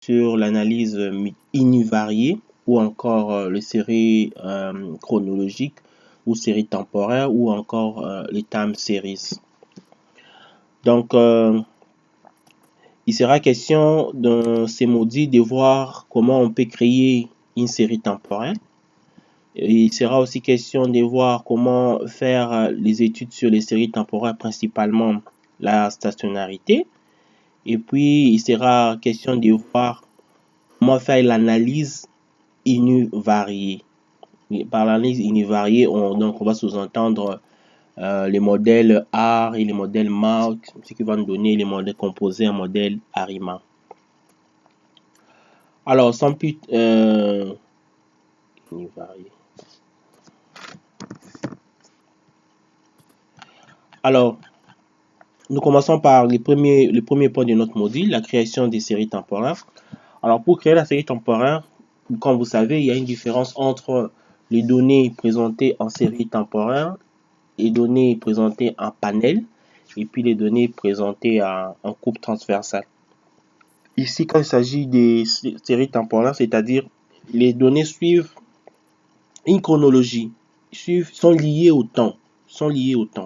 sur l'analyse univariée ou encore les séries chronologiques ou séries temporaires ou encore les time series. Donc, il sera question dans ces modules de voir comment on peut créer une série temporelle. Il sera aussi question de voir comment faire les études sur les séries temporaires, principalement la stationnarité. Et puis, il sera question de voir comment faire l'analyse univariée. Par l'analyse univariée, on va sous-entendre les modèles R et les modèles Mark, ce qui va nous donner les modèles composés en modèle Harriman. Alors, sans plus univarié. Alors, nous commençons par le premier point de notre module, la création des séries temporaires. Alors, pour créer la série temporaire, comme vous savez, il y a une différence entre les données présentées en série temporaire, les données présentées en panel, et puis les données présentées en coupe transversale. Ici, quand il s'agit des séries temporaires, c'est-à-dire les données suivent une chronologie, sont liées au temps.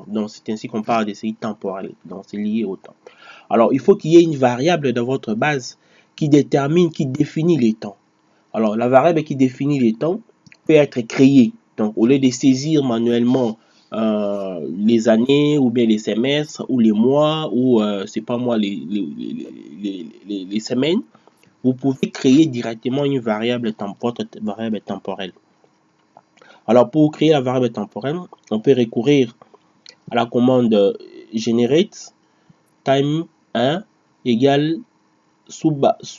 Donc, c'est ainsi qu'on parle des séries temporelles. Donc, c'est lié au temps. Alors, il faut qu'il y ait une variable dans votre base qui définit les temps. Alors, la variable qui définit les temps peut être créée. Donc, au lieu de saisir manuellement les années ou bien les semestres ou les mois ou, c'est pas moi, les semaines, vous pouvez créer directement une variable, votre variable temporelle. Alors, pour créer la variable temporelle, on peut recourir à la commande generate time 1 égale sous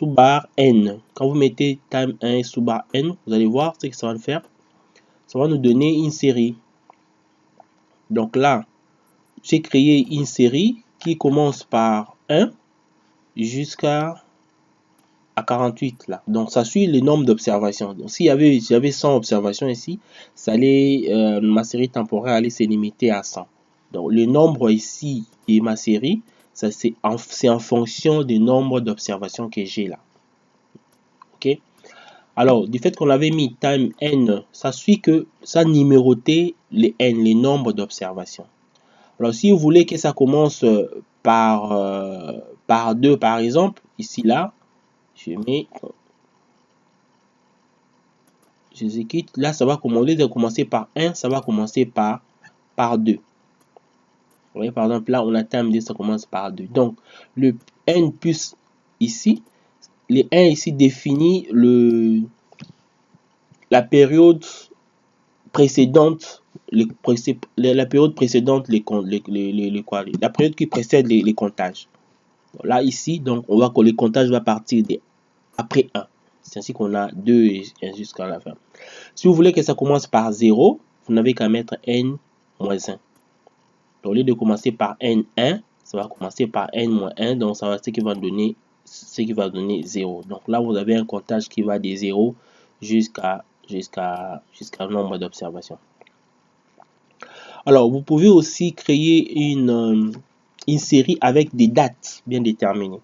barre n. Quand vous mettez time 1 sous barre n, vous allez voir ce que ça va faire. Ça va nous donner une série. Donc là, j'ai créé une série qui commence par 1 jusqu'à 48 là. Donc ça suit les nombres d'observation. Donc s'il y avait 100 observations ici, ça allait, ma série temporaire allait se limiter à 100. Donc le nombre ici de ma série, ça c'est en fonction du nombre d'observations que j'ai là. Ok. Alors du fait qu'on avait mis time n, ça suit que ça numérotait les n, les nombres d'observations. Alors si vous voulez que ça commence par 2 par exemple, ici là, je mets, j'exécute, là ça va commencer par 1, ça va commencer par 2. Vous voyez, par exemple là on a time 2, ça commence par 2. Donc le n plus ici, les 1 ici définit la période précédente, la période précédente la période qui précède les comptages. Là ici, donc on voit que les comptages va partir après 1. C'est ainsi qu'on a 2 et jusqu'à la fin. Si vous voulez que ça commence par 0, vous n'avez qu'à mettre n-1. Donc, au lieu de commencer par n1, ça va commencer par n-1. Donc, ça va ce qui va donner 0. Donc là, vous avez un comptage qui va de 0 jusqu'à le nombre d'observations. Alors, vous pouvez aussi créer une série avec des dates bien déterminées.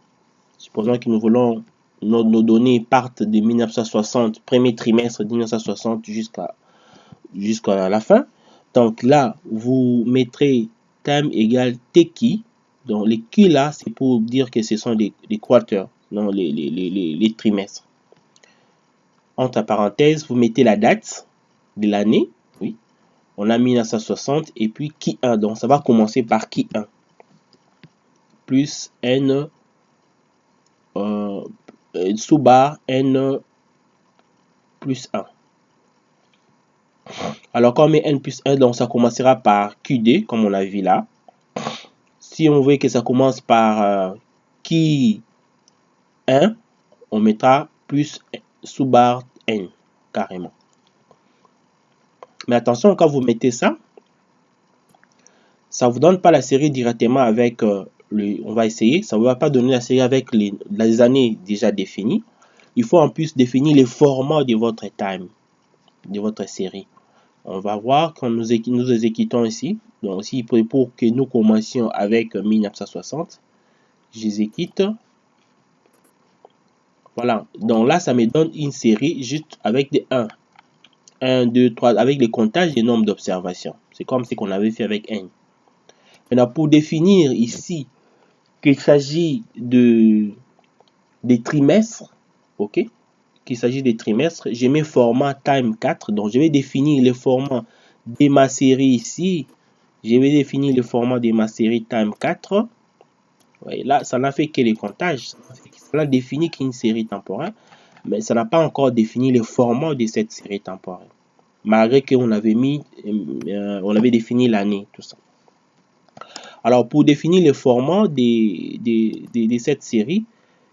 Supposons que nous voulons nos données partent de 1960, premier trimestre de 1960 jusqu'à la fin. Donc là, vous mettrez time égale tki. Donc les qui là, c'est pour dire que ce sont les quarters, non, les trimestres. Entre parenthèses, vous mettez la date de l'année. Oui, on a 1960 et puis qui 1. Donc ça va commencer par qui 1 plus n sous barre n plus 1. Alors quand on met n plus 1, donc ça commencera par QD, comme on l'a vu là. Si on veut que ça commence par qui 1, on mettra plus sous barre n, carrément. Mais attention, quand vous mettez ça, ça ne vous donne pas la série directement avec on va essayer, ça ne va pas donner la série avec les années déjà définies. Il faut en plus définir les formats de votre time, de votre série. On va voir quand nous exécutons ici. Donc ici, pour que nous commencions avec 1960, j'exécute. Voilà. Donc là, ça me donne une série juste avec des 1, 2, 3, avec les comptages des nombres d'observation. C'est comme ce qu'on avait fait avec n. Maintenant, pour définir ici qu'il s'agit des trimestres, ok, qu'il s'agit des trimestres, j'ai mis format time 4. Donc, je vais définir le format de ma série ici. Je vais définir le format de ma série time 4. Ouais, là, ça n'a fait que les comptages. Ça n'a défini qu'une série temporelle, mais ça n'a pas encore défini le format de cette série temporelle. Malgré qu'on avait on avait défini l'année, tout ça. Alors, pour définir le format de cette série,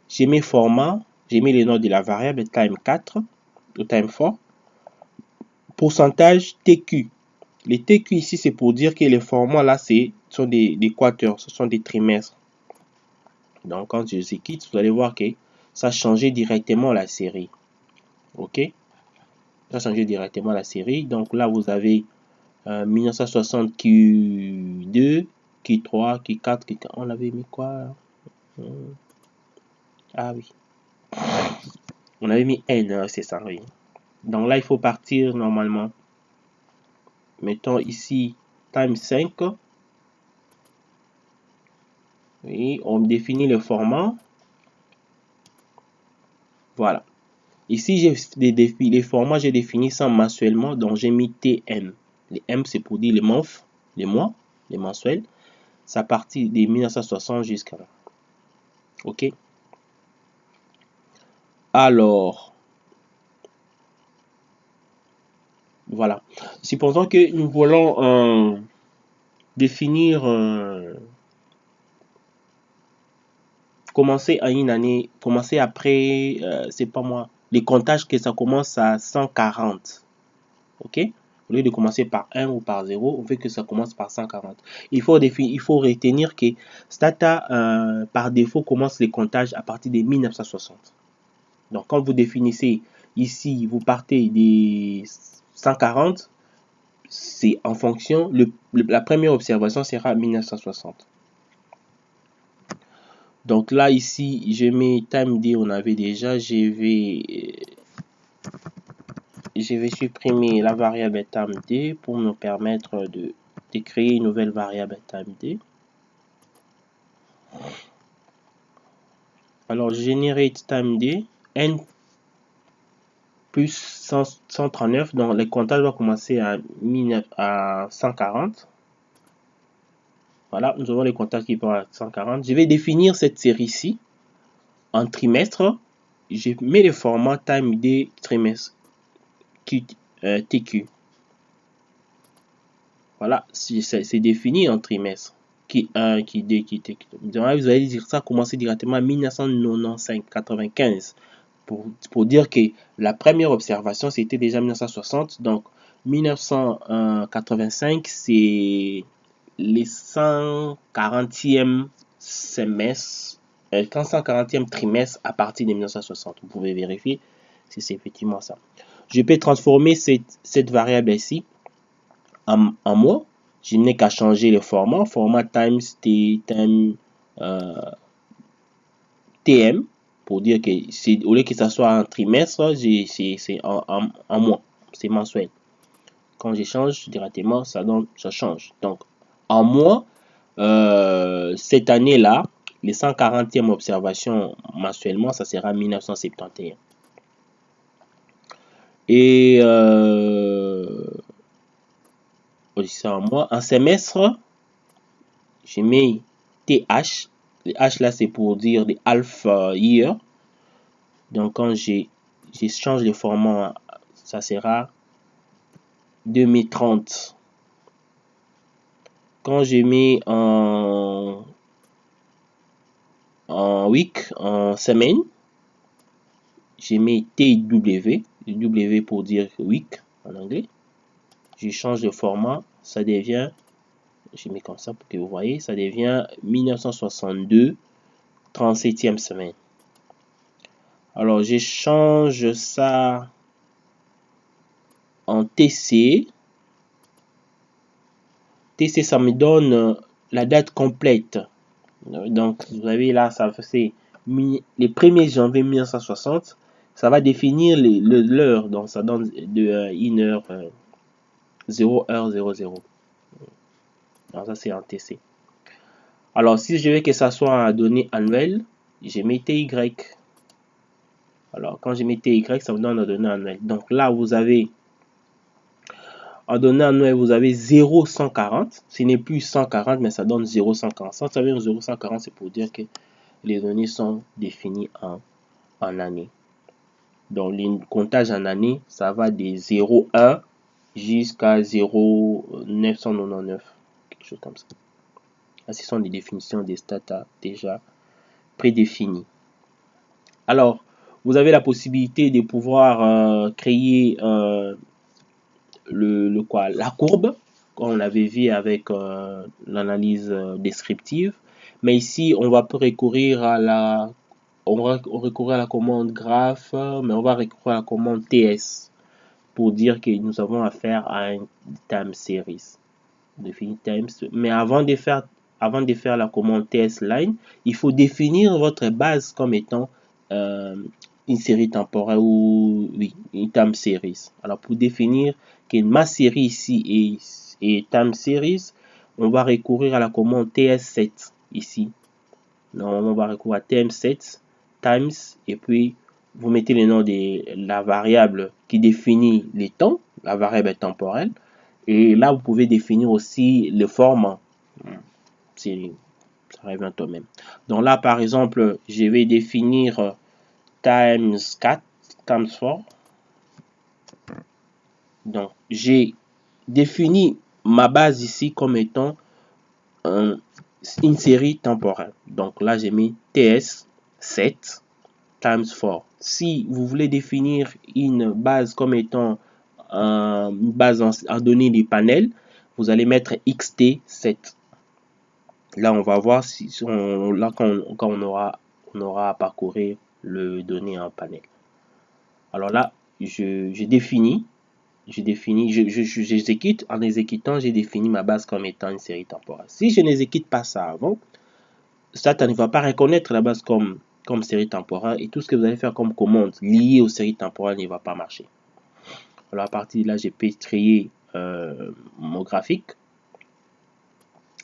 j'ai mis format, j'ai mis le nom de la variable time 4 ou time 4, pourcentage TQ. Les TQ ici, c'est pour dire que les formats là, sont des quateurs, ce sont des trimestres. Donc, quand je les quitte, vous allez voir que ça a changé directement la série. OK? Ça a changé directement la série. Donc là, vous avez 1960 Q2, Q3, Q4, Q4. On avait mis quoi? Ah oui. On avait mis N, c'est ça, oui. Donc là, il faut partir normalement. Mettons ici, time 5. Oui, on définit le format. Voilà. Ici, j'ai les formats, j'ai défini ça mensuellement. Donc, j'ai mis TM. Les M, c'est pour dire les mois, les mensuels. Ça partit de 1960 jusqu'à là. OK? Alors, voilà. Supposons que nous voulons définir, commencer à une année, commencer après, c'est pas moi, les comptages que ça commence à 140. OK? Au lieu de commencer par 1 ou par 0, on veut que ça commence par 140. Il faut retenir que Stata, par défaut, commence les comptages à partir de 1960. Donc, quand vous définissez ici, vous partez des 140, c'est en fonction, la première observation sera 1960. Donc là, ici, je mets TimeD, on avait déjà, je vais supprimer la variable TimeD pour me permettre de créer une nouvelle variable TimeD. Alors, generate TimeD, n plus 139, donc les comptages vont commencer à 140. Voilà, nous avons les comptages qui vont à 140. Je vais définir cette série-ci en trimestre. Je mets le format TimeD trimestre TQ. Voilà, c'est défini en trimestre. Qui 1, qui 2, qui TQ. Vous allez dire ça, commencer directement à 1995-95. Pour dire que la première observation, c'était déjà 1960. Donc, 1985, c'est les 140e semestre, 140e trimestre à partir de 1960. Vous pouvez vérifier si c'est effectivement ça. Je peux transformer cette variable ici en mois. Je n'ai qu'à changer le format. Format times time TM. Pour dire que au lieu que ça soit en trimestre, c'est en mois. C'est mensuel. Quand je change directement, ça change. Donc, en mois, cette année-là, les 140e observations mensuellement, ça sera 1971. Et ça en mois, en semestre, je mets TH. Le H là, c'est pour dire des half year. Donc, quand je change le format, ça sera 2030. Quand je mets en week, en semaine, je mets TW, W pour dire week en anglais. Je change de format, ça devient, je mets comme ça pour que vous voyez, ça devient 1962, 37e semaine. Alors, je change ça en TC. TC, ça me donne la date complète. Donc, vous avez là, ça c'est les 1er janvier 1960, ça va définir l'heure, donc ça donne de 1 heure, 0h00. Alors ça c'est en TC. Alors si je veux que ça soit un données annuelle, je mets TY. Alors quand je mets TY, ça me donne un données annuelle. Donc là vous avez en données annuelles, vous avez 0,140. Ce n'est plus 140, mais ça donne 0,140. Ça veut dire 0,140, c'est pour dire que les données sont définies en année. Donc, le comptage en année, ça va de 0,1 jusqu'à 0,999. Quelque chose comme ça. Là, ce sont des définitions des stats déjà prédéfinies. Alors, vous avez la possibilité de pouvoir créer la courbe, comme on avait vu avec l'analyse descriptive. Mais ici, on va recourir à la commande graph, mais on va recourir à la commande TS pour dire que nous avons affaire à un time series. Mais avant de faire la commande TS line, il faut définir votre base comme étant une série temporelle ou une time series. Alors pour définir que ma série ici est time series, on va recourir à la commande TS7 ici. Normalement, on va recourir à TM7 times et puis vous mettez le nom de la variable qui définit les temps, la variable temporelle. Et là, vous pouvez définir aussi le format. Ça revient au même. Donc là, par exemple, je vais définir times 4, times 4. Donc, j'ai défini ma base ici comme étant une série temporelle. Donc là, j'ai mis TS7 times 4. Si vous voulez définir une base comme étant une base en données des panels, vous allez mettre xt7. Là, on va voir si là quand on aura à parcourir le données en panel. Alors là, j'exécute. En exécutant, j'ai défini ma base comme étant une série temporelle. Si je n'exécute pas ça avant, Stata ne va pas reconnaître la base comme série temporelle et tout ce que vous allez faire comme commande liée aux séries temporelles ne va pas marcher. Alors à partir de là, je peux créer mon graphique.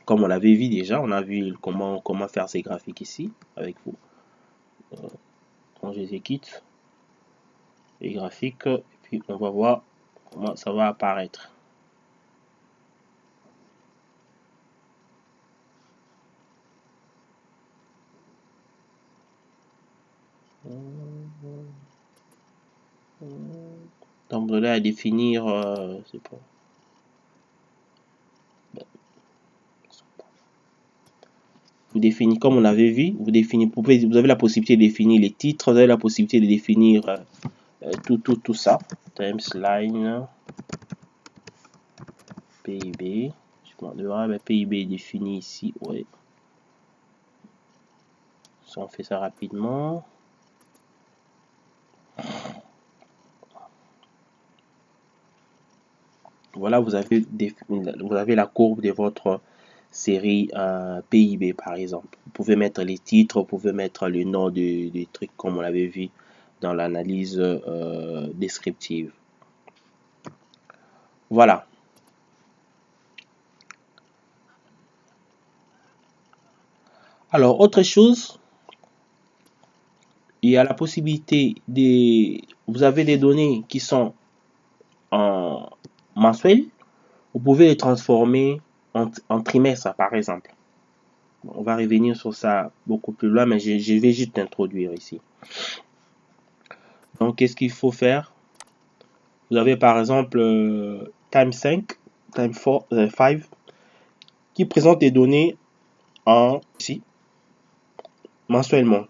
Comme on l'avait vu déjà, on a vu comment faire ces graphiques ici avec vous. Quand j'exécute les graphiques, et puis on va voir comment ça va apparaître. Donc de là à définir, c'est pas. Vous définissez, comme on avait vu, vous avez la possibilité de définir les titres, vous avez la possibilité de définir tout ça. Times line PIB. Je m'en devrais, PIB est défini ici. Ouais. Si on fait ça rapidement. Voilà, vous avez la courbe de votre série PIB par exemple. Vous pouvez mettre les titres, vous pouvez mettre le nom des trucs comme on l'avait vu dans l'analyse descriptive. Voilà. Alors, autre chose, il y a la possibilité vous avez des données qui sont en mensuel, vous pouvez les transformer en trimestre par exemple. On va revenir sur ça beaucoup plus loin, mais je vais juste introduire ici. Donc, qu'est-ce qu'il faut faire? Vous avez par exemple time 5, time 5, qui présente des données ici, mensuellement.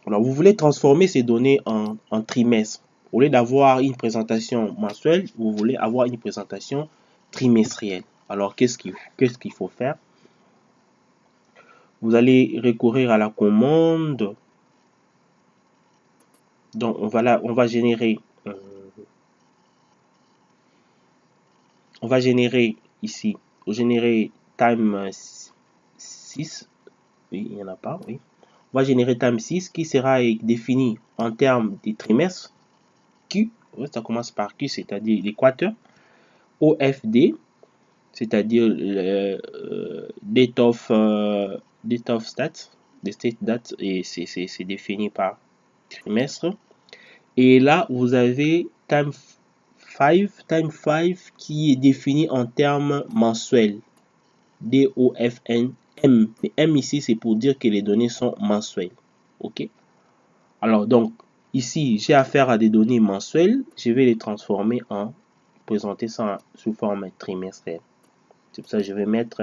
Alors, vous voulez transformer ces données en trimestre. Au lieu d'avoir une présentation mensuelle, vous voulez avoir une présentation trimestrielle. Alors, qu'est-ce qu'il faut faire? Vous allez recourir à la commande. Donc, on va générer ici, générer time 6. Oui, il n'y en a pas, oui. On va générer time 6 qui sera défini en termes de trimestres. Q, ça commence par Q, c'est-à-dire l'équateur. OFD, c'est-à-dire date of stat, the state date, et c'est défini par trimestre. Et là, vous avez time 5 qui est défini en termes mensuels. DOFN M. Mais M ici, c'est pour dire que les données sont mensuelles. OK? Alors, donc, ici, j'ai affaire à des données mensuelles. Je vais les transformer en, présenter ça sous forme trimestrielle. C'est pour ça que je vais mettre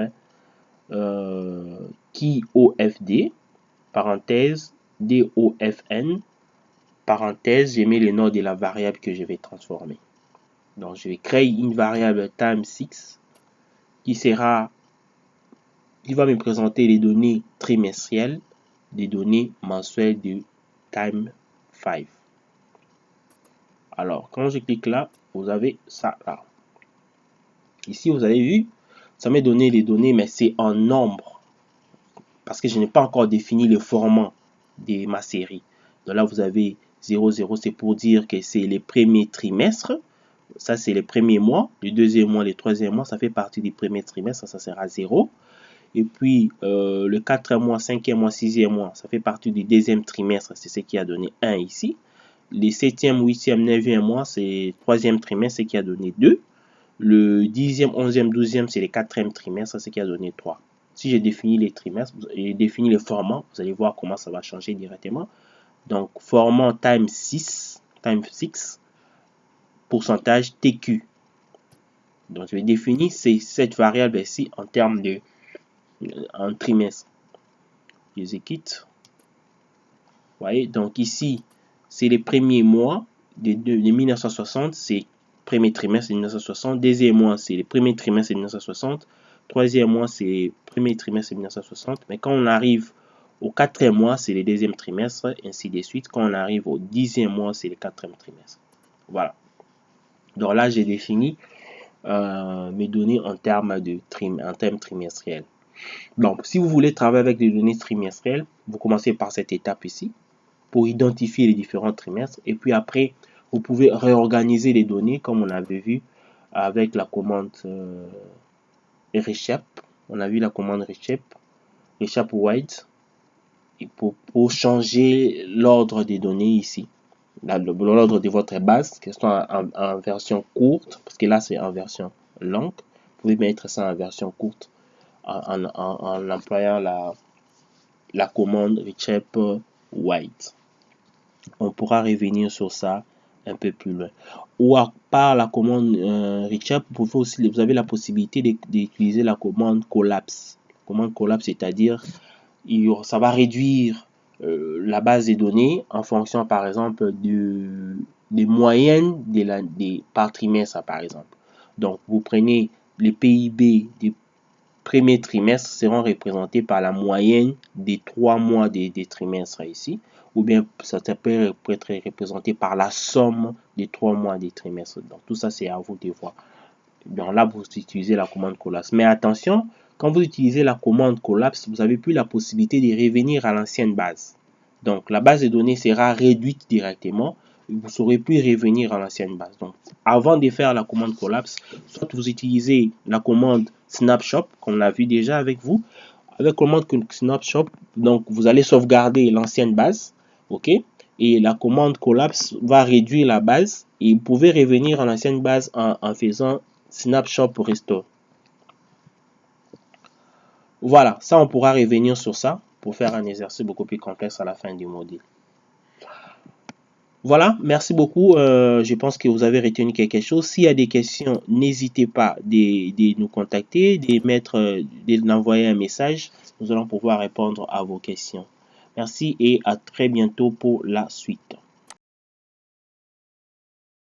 key OFD, parenthèse, DOFN, parenthèse, j'ai mis le nom de la variable que je vais transformer. Donc, je vais créer une variable time6 qui va me présenter les données trimestrielles, des données mensuelles de time 5. Alors, quand je clique là, vous avez ça là. Ici, vous avez vu, ça m'a donné les données, mais c'est en nombre. Parce que je n'ai pas encore défini le format de ma série. Donc là, vous avez 00, c'est pour dire que c'est les premiers trimestres. Ça, c'est les premiers mois. Le deuxième mois, le troisième mois, ça fait partie du premier trimestre. Ça sera 0. Et puis, le 4e mois, 5e mois, 6e mois, ça fait partie du deuxième trimestre. C'est ce qui a donné 1 ici. Les 7e, 8e, 9e mois, c'est le troisième trimestre, c'est ce qui a donné 2. Le 10e, 11e, 12e, c'est le 4e trimestre, c'est ce qui a donné 3. Si j'ai défini les trimestres et défini le format, vous allez voir comment ça va changer directement. Donc, format time 6, pourcentage TQ. Donc, je vais définir cette variable ici en termes de en trimestre. J'exécute. Vous voyez, donc ici, c'est les premiers mois de 1960, c'est premier trimestre de 1960. Deuxième mois, c'est le premier trimestre de 1960. Troisième mois, c'est le premier trimestre de 1960. Mais quand on arrive au 4e mois, c'est le deuxième trimestre, ainsi de suite. Quand on arrive au 10e mois, c'est le 4e trimestre. Voilà. Donc là, j'ai défini mes données en termes trimestriels. Donc, si vous voulez travailler avec des données trimestrielles, vous commencez par cette étape ici pour identifier les différents trimestres. Et puis après, vous pouvez réorganiser les données comme on avait vu avec la commande reshape. On a vu la commande reshape wide et pour changer l'ordre des données ici. L'ordre de votre base, que ce soit en version courte, parce que là c'est en version longue. Vous pouvez mettre ça en version courte en employant la commande reshape wide. On pourra revenir sur ça un peu plus loin. Ou à part la commande reshape, vous avez la possibilité d'utiliser la commande collapse. Commande collapse, c'est-à-dire ça va réduire la base de données en fonction, par exemple, des moyennes par trimestre, par exemple. Donc, vous prenez les PIB des premiers trimestres seront représentés par la moyenne des 3 mois des trimestres ici, ou bien ça peut être représenté par la somme des 3 mois des trimestres. Donc, tout ça, c'est à vous de voir. Donc là, vous utilisez la commande collapse. Mais attention, quand vous utilisez la commande collapse, vous n'avez plus la possibilité de revenir à l'ancienne base. Donc, la base de données sera réduite directement. Vous ne saurez plus revenir à l'ancienne base. Donc, avant de faire la commande collapse, soit vous utilisez la commande snapshot, qu'on a vu déjà avec vous. Avec la commande snapshot, donc vous allez sauvegarder l'ancienne base, ok? Et la commande collapse va réduire la base et vous pouvez revenir à l'ancienne base en faisant snapshot pour restore. Voilà, ça on pourra revenir sur ça pour faire un exercice beaucoup plus complexe à la fin du module. Voilà, merci beaucoup. Je pense que vous avez retenu quelque chose. S'il y a des questions, n'hésitez pas de nous contacter, d'envoyer un message. Nous allons pouvoir répondre à vos questions. Merci et à très bientôt pour la suite.